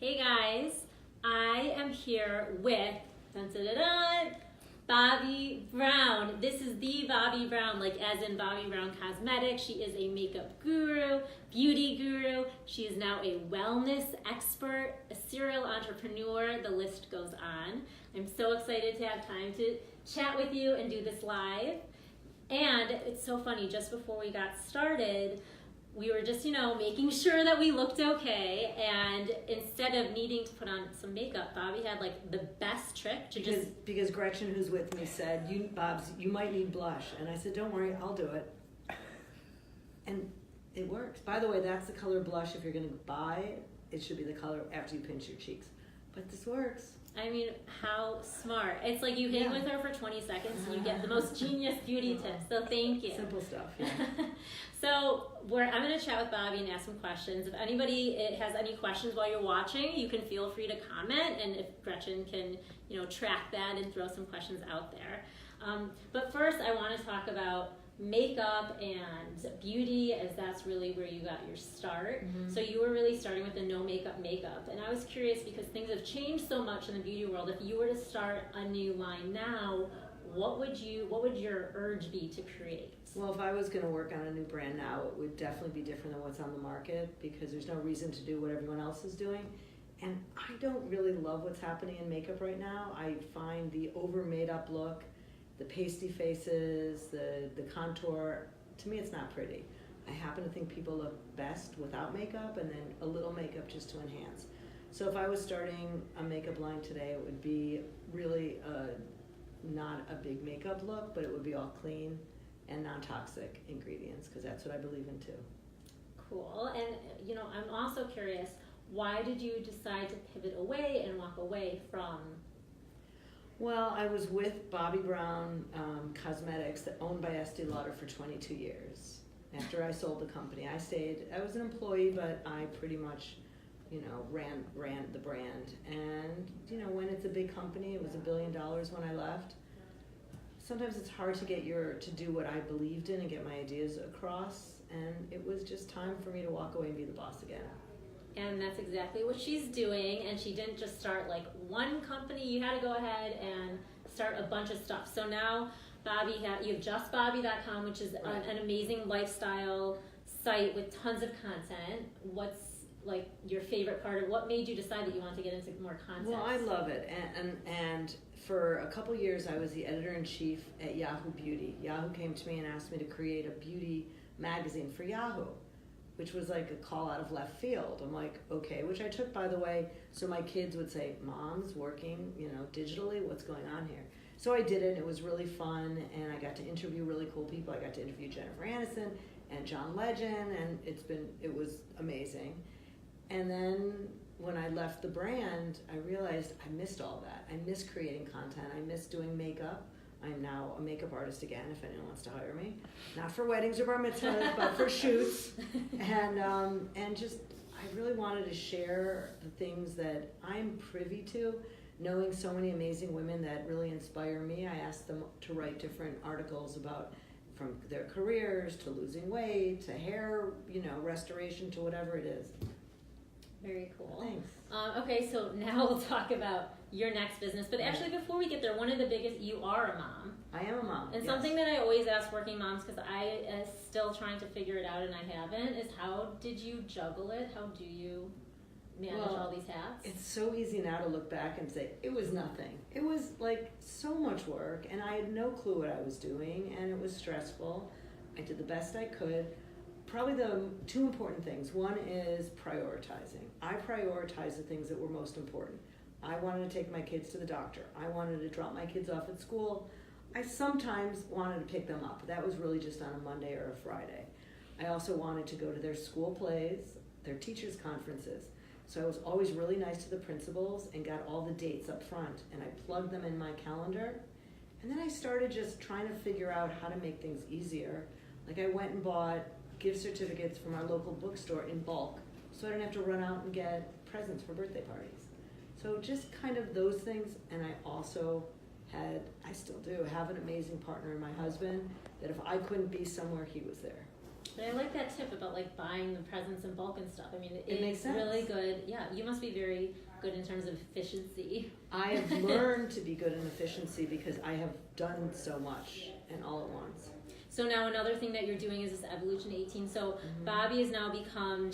Hey guys, I am here with dun, dun, dun, dun, Bobbi Brown. This is the Bobbi Brown, like as in Bobbi Brown Cosmetics. She is a makeup guru, beauty guru. She is now a wellness expert, a serial entrepreneur. The list goes on. I'm so excited to have time to chat with you and do this live. And it's so funny, just before we got started, we were just, making sure that we looked okay. And instead of needing to put on some makeup, Bobbi had like the best trick to because Gretchen, who's with me, said, you might need blush. And I said, don't worry, I'll do it. And it works. By the way, that's the color blush. If you're going to buy it should be the color after you pinch your cheeks. But this works. I mean, how smart. It's like you hang with her for 20 seconds and you get the most genius beauty tips. So thank you. Simple stuff, yeah. So I'm going to chat with Bobbi and ask some questions. If anybody has any questions while you're watching, you can feel free to comment. And if Gretchen can, track that and throw some questions out there. But first, I want to talk about makeup and beauty, as that's really where you got your start. Mm-hmm. So you were really starting with the no makeup, and I was curious because things have changed so much in the beauty world. If you were to start a new line now, what would your urge be to create? Well, if I was going to work on a new brand now, it would definitely be different than what's on the market, because there's no reason to do what everyone else is doing. And I don't really love what's happening in makeup right now. I find the over made up look, the pasty faces, the contour, to me it's not pretty. I happen to think people look best without makeup, and then a little makeup just to enhance. So if I was starting a makeup line today, it would be really not a big makeup look, but it would be all clean and non-toxic ingredients, because that's what I believe in too. Cool. And I'm also curious, why did you decide to pivot away and walk away from? Well, I was with Bobbi Brown Cosmetics, owned by Estee Lauder, for 22 years. After I sold the company, I was an employee, but I pretty much, ran the brand. And, when it's a big company, it was $1 billion when I left. Sometimes it's hard to to do what I believed in and get my ideas across. And it was just time for me to walk away and be the boss again. And that's exactly what she's doing. And she didn't just start like one company. You had to go ahead and start a bunch of stuff. So now you have justbobbi.com, which is an amazing lifestyle site with tons of content. What's like your favorite part of what made you decide that you want to get into more content? Well, I love it. And for a couple years, I was the editor-in-chief at Yahoo Beauty. Yahoo came to me and asked me to create a beauty magazine for Yahoo, which was like a call out of left field. I'm like, okay, which I took, by the way, so my kids would say, Mom's working, digitally, what's going on here? So I did it, and it was really fun, and I got to interview really cool people. I got to interview Jennifer Aniston and John Legend, and it was amazing. And then when I left the brand, I realized I missed all that. I miss creating content. I miss doing makeup. I'm now a makeup artist again, if anyone wants to hire me. Not for weddings or bar mitzvahs, but for shoots. And just, I really wanted to share the things that I'm privy to, knowing so many amazing women that really inspire me. I asked them to write different articles about from their careers to losing weight to hair, restoration to whatever it is. Very cool. Thanks. Okay, so now we'll talk about your next business. But actually, before we get there, one of the biggest, you are a mom. I am a mom. And something that I always ask working moms, because I am still trying to figure it out and I haven't, is how did you juggle it? How do you manage all these hats? It's so easy now to look back and say, it was nothing. It was like so much work, and I had no clue what I was doing, and it was stressful. I did the best I could. Probably the two important things. One is prioritizing. I prioritized the things that were most important. I wanted to take my kids to the doctor. I wanted to drop my kids off at school. I sometimes wanted to pick them up. That was really just on a Monday or a Friday. I also wanted to go to their school plays, their teachers' conferences. So I was always really nice to the principals and got all the dates up front, and I plugged them in my calendar. And then I started just trying to figure out how to make things easier. Like I went and bought gift certificates from our local bookstore in bulk, so I don't have to run out and get presents for birthday parties. So just kind of those things. And I also I still do have an amazing partner in my husband, that if I couldn't be somewhere, he was there. But I like that tip about like buying the presents in bulk and stuff. I mean, It makes it's sense. really good. Yeah, you must be very good in terms of efficiency. I have learned to be good in efficiency because I have done so much and all at once. So now another thing that you're doing is this Evolution 18. So Bobbi has now become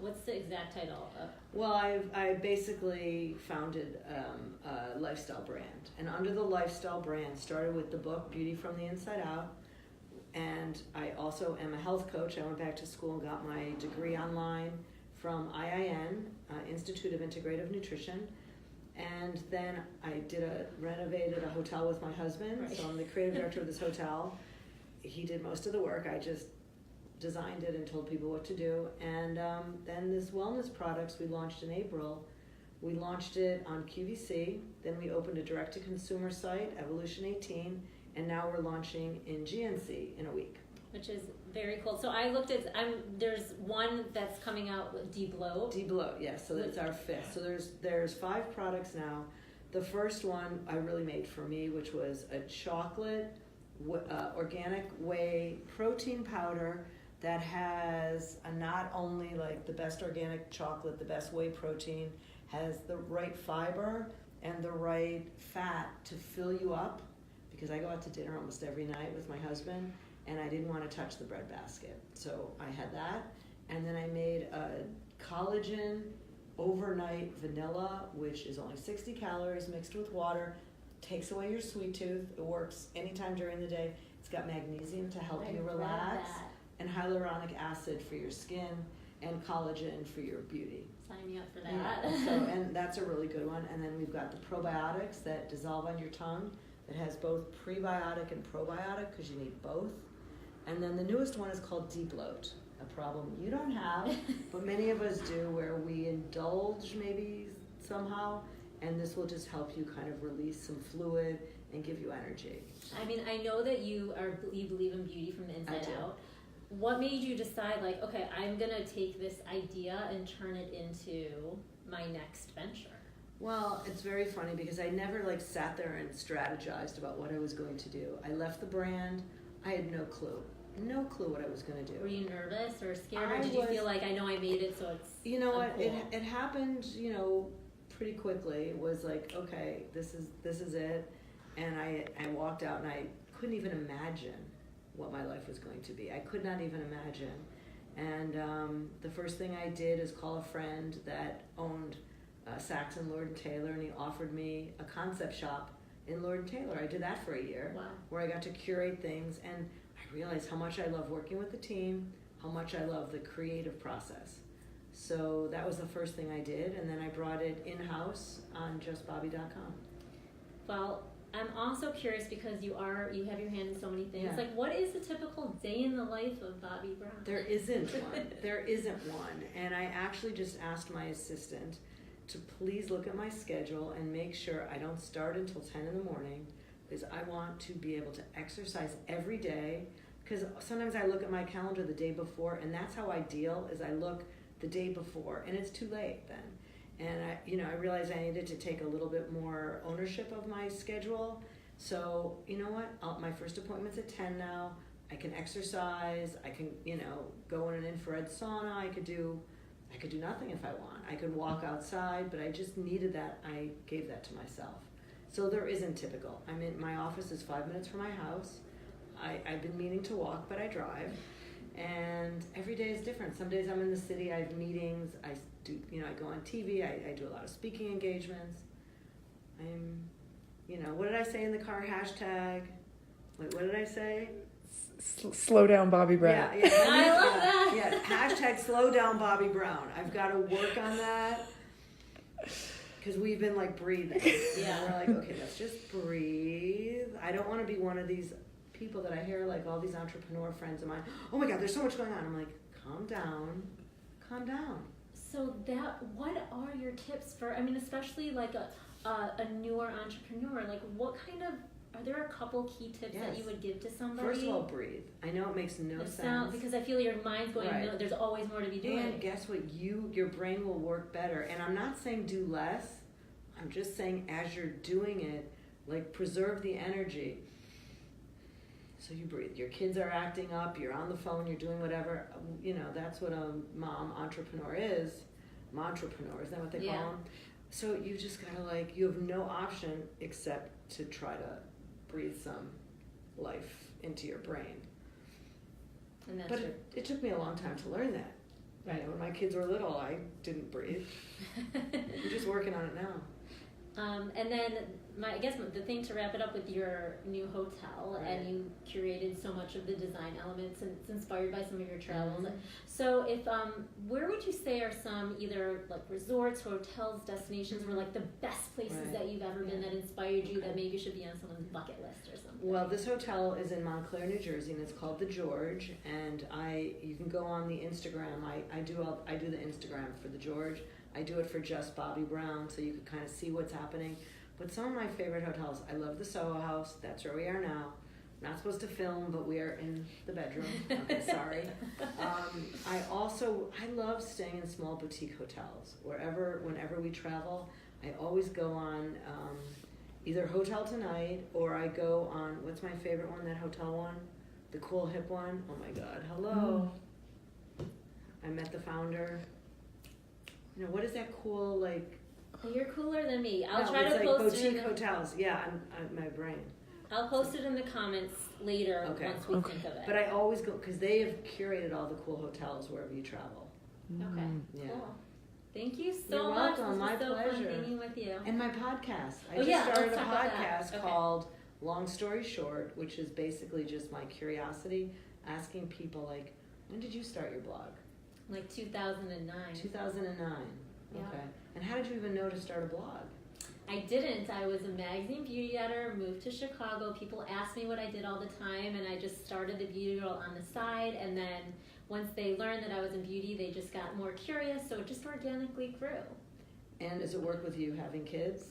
what's the exact title? Well, I basically founded a lifestyle brand. And under the lifestyle brand, started with the book Beauty from the Inside Out. And I also am a health coach. I went back to school and got my degree online from IIN, Institute of Integrative Nutrition. And then I renovated a hotel with my husband. Right. So I'm the creative director of this hotel. He did most of the work. I just designed it and told people what to do. And then this wellness products we launched in April. We launched it on QVC. Then we opened a direct-to-consumer site, Evolution 18. And now we're launching in GNC in a week. Which is very cool. So I looked at, there's one that's coming out with De-Bloat. De-Bloat, yes. So that's our fifth. So there's 5 products now. The first one I really made for me, which was a chocolate organic whey protein powder that has not only like the best organic chocolate, the best whey protein, has the right fiber and the right fat to fill you up, because I go out to dinner almost every night with my husband and I didn't want to touch the breadbasket. So I had that, and then I made a collagen overnight vanilla, which is only 60 calories mixed with water. Takes away your sweet tooth. It works anytime during the day. It's got magnesium to help you relax, and hyaluronic acid for your skin, and collagen for your beauty. Sign me up for that. Yeah, and that's a really good one. And then we've got the probiotics that dissolve on your tongue. It has both prebiotic and probiotic because you need both. And then the newest one is called De-Bloat, a problem you don't have, but many of us do, where we indulge maybe somehow. And this will just help you kind of release some fluid and give you energy. I mean, I know that you believe in beauty from the inside out. What made you decide, like, okay, I'm gonna take this idea and turn it into my next venture? Well, it's very funny because I never like sat there and strategized about what I was going to do. I left the brand. I had no clue what I was going to do. Were you nervous or scared, or did you feel like, I know I made it, so it's You know what? cool? It happened, pretty quickly. It was like, okay, this is it. And I walked out and I couldn't even imagine what my life was going to be. I could not even imagine. And the first thing I did is call a friend that owned Saks and Lord & Taylor, and he offered me a concept shop in Lord & Taylor. I did that for a year. Wow. Where I got to curate things, and I realized how much I love working with the team, how much I love the creative process. So that was the first thing I did, and then I brought it in-house on justbobbi.com. Well, I'm also curious because you have your hand in so many things. Yeah. Like, what is the typical day in the life of Bobbi Brown? There isn't one. There isn't one. And I actually just asked my assistant to please look at my schedule and make sure I don't start until 10 in the morning, because I want to be able to exercise every day. Because sometimes I look at my calendar the day before, and that's how I deal, is I look the day before, and it's too late then. And I realized I needed to take a little bit more ownership of my schedule. So you know what? My first appointment's at 10 now. I can exercise. I can go in an infrared sauna. I could do nothing if I want. I could walk outside, but I just needed that. I gave that to myself. So there isn't typical. My office is 5 minutes from my house. I've been meaning to walk, but I drive. And every day is different. Some days I'm in the city, I have meetings, I go on TV, I do a lot of speaking engagements. What did I say in the car? Hashtag, what did I say? Slow down, Bobbi Brown. I love that. Yeah, hashtag slow down, Bobbi Brown. I've got to work on that. Because we've been like breathing. Yeah. We're like, okay, let's just breathe. I don't want to be one of these people that I hear, like all these entrepreneur friends of mine, oh my God, there's so much going on. I'm like, calm down. So what are your tips for, especially like a newer entrepreneur, like are there a couple key tips that you would give to somebody? First of all, breathe. I know it makes no sense. Because I feel your mind's going, right. No, there's always more to be doing. And guess what? Your brain will work better. And I'm not saying do less. I'm just saying as you're doing it, like preserve the energy. So you breathe. Your kids are acting up. You're on the phone. You're doing whatever. You know, that's what a mom entrepreneur is. Momtrepreneur, is that what they call them? So you just gotta like, you have no option except to try to breathe some life into your brain. And that's But it took me a long time to learn that. Right. You know, when my kids were little, I didn't breathe. I'm just working on it now. And then I guess the thing to wrap it up with your new hotel, Right. and you curated so much of the design elements, and it's inspired by some of your travels. Mm-hmm. So if where would you say are some either like resorts, hotels, destinations, were like the best places Right. that you've ever been that inspired you, that maybe should be on someone's bucket list or something? Well, this hotel is in Montclair, New Jersey, and it's called the George. And you can go on the Instagram. I do the Instagram for the George. I do it for just Bobbi Brown, so you can kind of see what's happening. But some of my favorite hotels, I love the Soho House. That's where we are now. Not supposed to film, but we are in the bedroom. Okay, sorry. I love staying in small boutique hotels. Whenever we travel, I always go on either Hotel Tonight, or I go on, what's my favorite one, that hotel one? The cool hip one. Oh my God, hello. I met the founder. You know, what is that cool, like... You're cooler than me. I'll No, try it's to like post boutique it. hotels. Yeah, I'm my brain. I'll post it in the comments later Okay. once we think of it. But I always go, because they have curated all the cool hotels wherever you travel. Okay, Yeah. cool. Thank you so You're much. welcome. This My was so pleasure. fun being with you. And my podcast. I Oh, just yeah, started let's a talk about that. podcast Okay. called Long Story Short, which is basically just my curiosity, asking people like, when did you start your blog? Like 2009. 2009. Yeah. Okay. And how did you even know to start a blog? I didn't. I was a magazine beauty editor, moved to Chicago. People asked me what I did all the time, and I just started the Beauty Girl on the side. And then once they learned that I was in beauty, they just got more curious, so it just organically grew. And does it work with you having kids?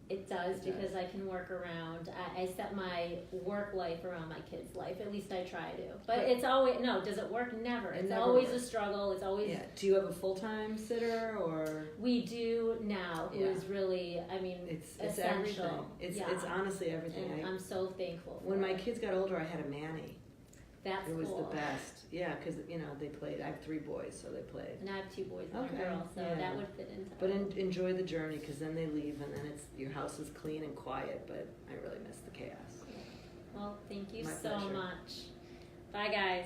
It does, It because does. I can work around. I set my work life around my kids' life. At least I try to. But it's always, no, does it work? Never. It It's never always works. a struggle. It's always... Yeah. Do you have a full-time sitter or? We do now, who Yeah. is really, I mean, It's essential. everything. Yeah. It's honestly everything. And I'm so thankful for When my it. kids got older, I had a Manny. That's It was cool. the best. Yeah, because they played. I have 3 boys, so they played. And I have 2 boys and Okay, a girl, so yeah. that would fit into But it. enjoy the journey, because then they leave, and then your house is clean and quiet. But I really miss the chaos. Well, thank you My so pleasure. much. Bye, guys.